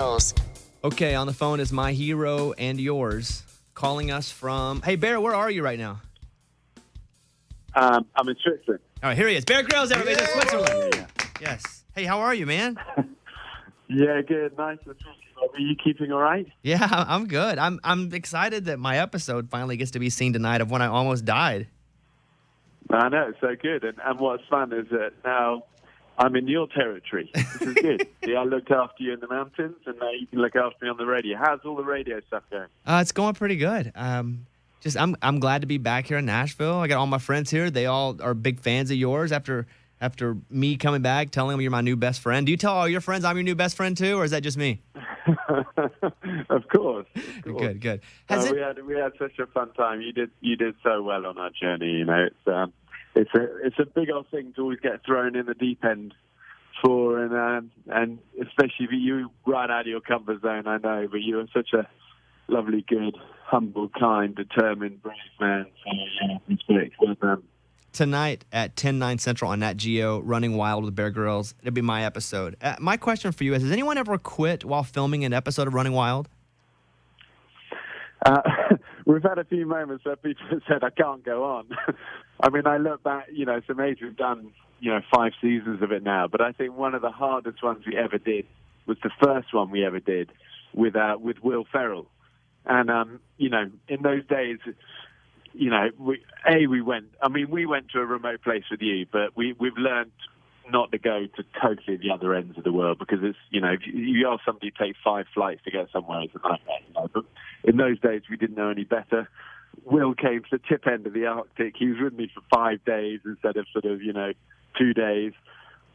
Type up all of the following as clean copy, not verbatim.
Grylls. Okay, on the phone is my hero and yours, calling us from... Hey, Bear, where are you right now? I'm in Switzerland. All right, here he is. Bear Grylls, everybody. It's Switzerland. Yeah. Yes. Hey, how are you, man? Yeah, good. Nice to talk to you. Are you keeping all right? Yeah, I'm good. I'm excited that my episode finally gets to be seen tonight of when I almost died. I know, it's so good. And what's fun is that now I'm in your territory. This is good. See, I looked after you in the mountains, and now you can look after me on the radio. How's all the radio stuff going? It's going pretty good. I'm glad to be back here in Nashville. I got all my friends here. They all are big fans of yours after me coming back, telling them you're my new best friend. Do you tell all your friends I'm your new best friend too, or is that just me? Of course. Good. We had such a fun time. You did so well on our journey. You know, it's a big old thing to always get thrown in the deep end for, and especially if you right out of your comfort zone. I know, but you are such a lovely, good, humble, kind, determined, brave man. So yeah, respect. Well done. Tonight at 10/9 Central on Nat Geo, Running Wild with Bear Grylls. It'll be my episode. My question for you is, has anyone ever quit while filming an episode of Running Wild? We've had a few moments where people have said, I can't go on. I mean, I look back, it's amazing we've done, 5 seasons of it now, but I think one of the hardest ones we ever did was the first one we ever did with Will Ferrell. And, in those days, we went to a remote place with you, but we've learned not to go to totally the other ends of the world, because it's, if you ask somebody to take 5 flights to get somewhere, it's a nightmare. But in those days, we didn't know any better. Will came to the tip end of the Arctic. He was with me for 5 days instead of 2 days.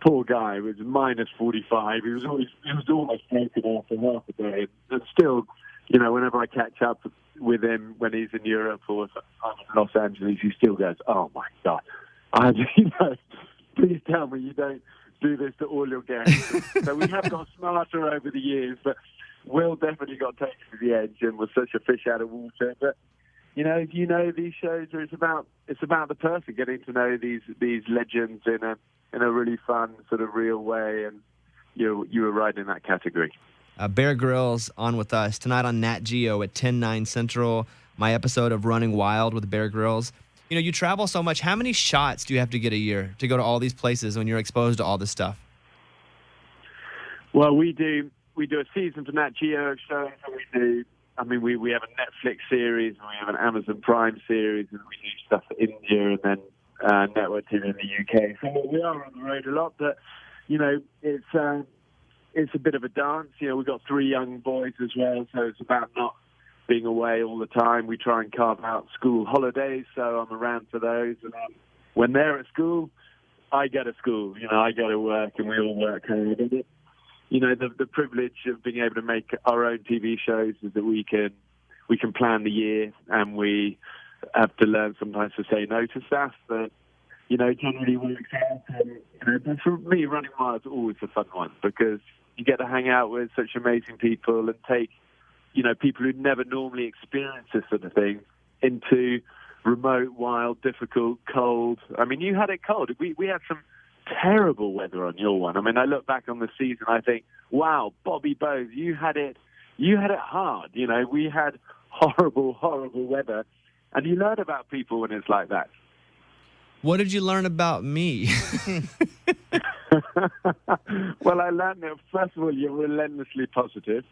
Poor guy was minus 45. He was almost broken after half a day. And still, whenever I catch up with him when he's in Europe or if I'm in Los Angeles, he still goes, "Oh my God, please tell me you don't do this to all your guests." So we have got smarter over the years, but Will definitely got taken to the edge and was such a fish out of water. But these shows are it's about the person, getting to know these legends in a really fun sort of real way, and you were right in that category. Bear Grylls on with us tonight on Nat Geo at 10/9 Central. My episode of Running Wild with Bear Grylls. You travel so much. How many shots do you have to get a year to go to all these places when you're exposed to all this stuff? Well, we do a season for Nat Geo show. We have a Netflix series, and we have an Amazon Prime series, and we do stuff for India and then network TV in the UK. So we are on the road a lot, but it's a bit of a dance. We've got 3 young boys as well, so it's about not being away all the time. We try and carve out school holidays, so I'm around for those. And when they're at school, I go to school. I go to work, and we all work hard. And the privilege of being able to make our own TV shows is that we can plan the year, and we have to learn sometimes to say no to stuff. But generally works out. And for me, Running Wild is always a fun one, because you get to hang out with such amazing people and take, people who never normally experience this sort of thing into remote, wild, difficult, cold. I mean, you had it cold. We had some terrible weather on your one. I mean, I look back on the season, I think, wow, Bobby Bowes, you had it hard. We had horrible, horrible weather, and you learn about people when it's like that. What did you learn about me? Well, I learned that, first of all, you're relentlessly positive.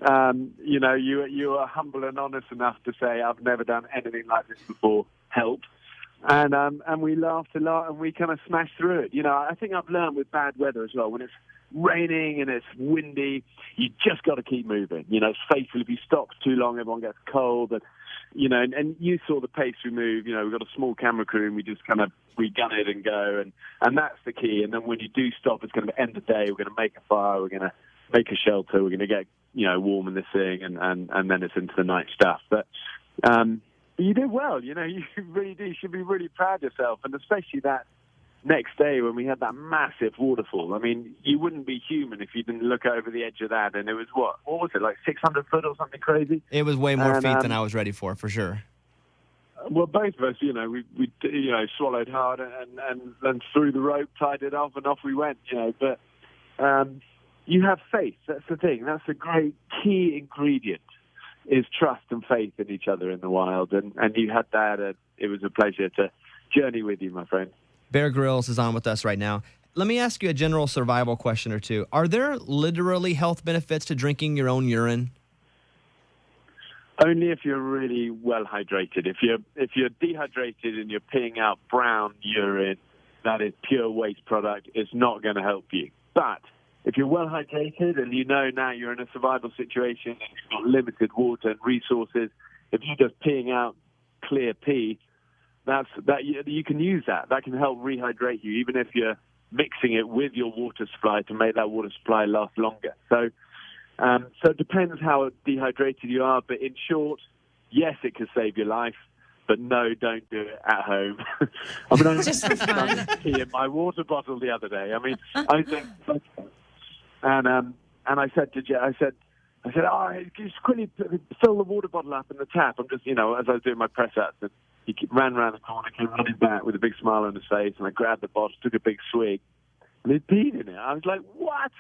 You are humble and honest enough to say, I've never done anything like this before, help. And we laughed a lot, and we kind of smashed through it. I think I've learned with bad weather as well, when it's raining and it's windy, you just got to keep moving. It's fatal. If you stop too long, everyone gets cold. And you saw the pace we move. We've got a small camera crew, and we gun it and go, and that's the key. And then when you do stop, it's going to end the day. We're going to make a fire. We're going to make a shelter. We're going to get warm in this thing, and then it's into the night stuff. But you did well. You really do. You should be really proud of yourself, and especially that next day when we had that massive waterfall. I mean, you wouldn't be human if you didn't look over the edge of that. And it was what was it, like 600 foot or something crazy? It was way more feet than I was ready for sure. Well, both of us, we swallowed hard and threw the rope, tied it off, and off we went. But you have faith. That's the thing. That's a great key ingredient, is trust and faith in each other in the wild. And you had that, and it was a pleasure to journey with you, my friend. Bear Grylls is on with us right now. Let me ask you a general survival question or two. Are there literally health benefits to drinking your own urine? Only if you're really well hydrated. If you're dehydrated and you're peeing out brown urine, that is pure waste product. It's not going to help you. But if you're well hydrated and you know now you're in a survival situation and you've got limited water and resources, if you're just peeing out clear pee, you can use that. That can help rehydrate you, even if you're mixing it with your water supply to make that water supply last longer. So it depends how dehydrated you are, but in short, yes, it can save your life, but no, don't do it at home. I mean, I Just for fun. Tea in my water bottle the other day. I mean, and I said to Jay, I said, oh, just quickly fill the water bottle up in the tap. I'm just, as I was doing my press ups, and he ran around the corner, came running back with a big smile on his face, and I grabbed the bottle, took a big swig, and he'd peed in it. I was like, what?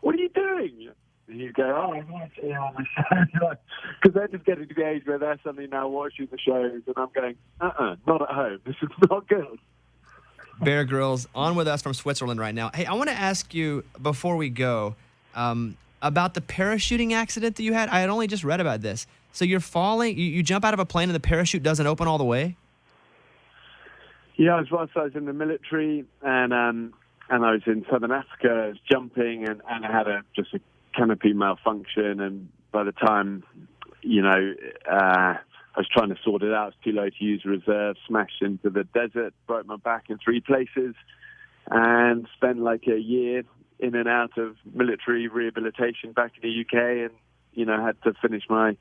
What are you doing? And he'd go, oh, I'm watching on the show. Because they're just getting to the age where they're suddenly now watching the shows, and I'm going, not at home. This is not good. Bear Grylls on with us from Switzerland right now. Hey, I want to ask you before we go about the parachuting accident that you had. I had only just read about this. So you're falling, you jump out of a plane and the parachute doesn't open all the way? Yeah, I was in the military, and I was in Southern Africa. I was jumping, and I had just a canopy malfunction, and by the time, I was trying to sort it out. It's too low to use reserve, smashed into the desert, broke my back in 3 places, and spent like a year in and out of military rehabilitation back in the UK, and, had to finish my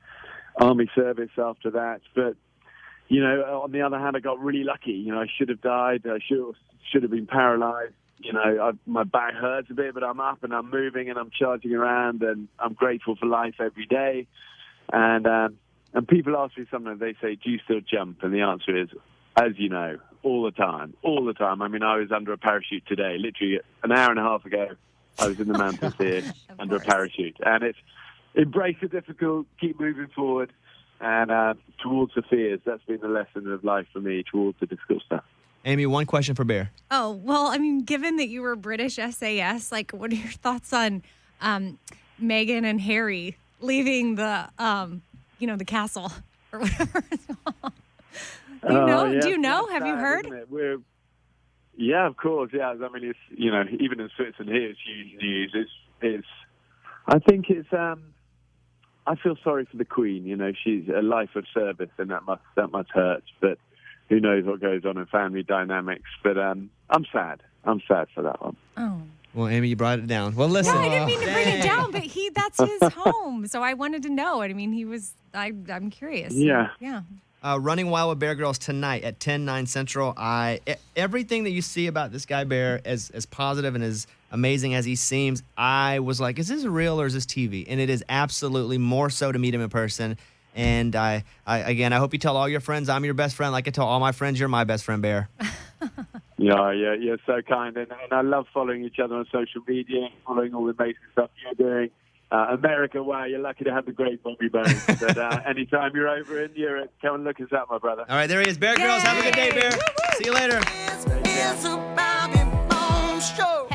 army service after that. But, on the other hand, I got really lucky. I should have died. I should have been paralyzed. My back hurts a bit, but I'm up and I'm moving and I'm charging around, and I'm grateful for life every day. And people ask me sometimes, they say, do you still jump? And the answer is, as you know, all the time. I mean, I was under a parachute today, literally an hour and a half ago. I was in the mountains here under a parachute. And it's embrace the difficult, keep moving forward, and towards the fears. That's been the lesson of life for me, towards the difficult stuff. Amy, one question for Bear. Oh, well, I mean, given that you were British SAS, what are your thoughts on Meghan and Harry leaving the the castle or whatever it's called? Do you know? Have you heard? Yeah, of course. Yeah, I mean, it's even in Switzerland here, it's huge news. I think it's. I feel sorry for the Queen. She's a life of service, and that must hurt. But who knows what goes on in family dynamics? But I'm sad. I'm sad for that one. Oh. Well, Amy, you brought it down. Well, listen. No, I didn't mean to bring it down, but that's his home. So I wanted to know. I mean, I'm curious. Yeah. Yeah. Running Wild with Bear Grylls tonight at 10/9 Central. Everything that you see about this guy Bear, as positive and as amazing as he seems, I was like, is this real or is this TV? And it is absolutely more so to meet him in person. And I hope you tell all your friends I'm your best friend, like I tell all my friends you're my best friend, Bear. Yeah, you're so kind, and I love following each other on social media, following all the amazing stuff you're doing. America, wow, you're lucky to have the great Bobby Bones. But anytime you're over in Europe, come and look us up, my brother. All right, there he is. Bear Grylls, have a good day, Bear. See you later. It's a Bobby Bones show.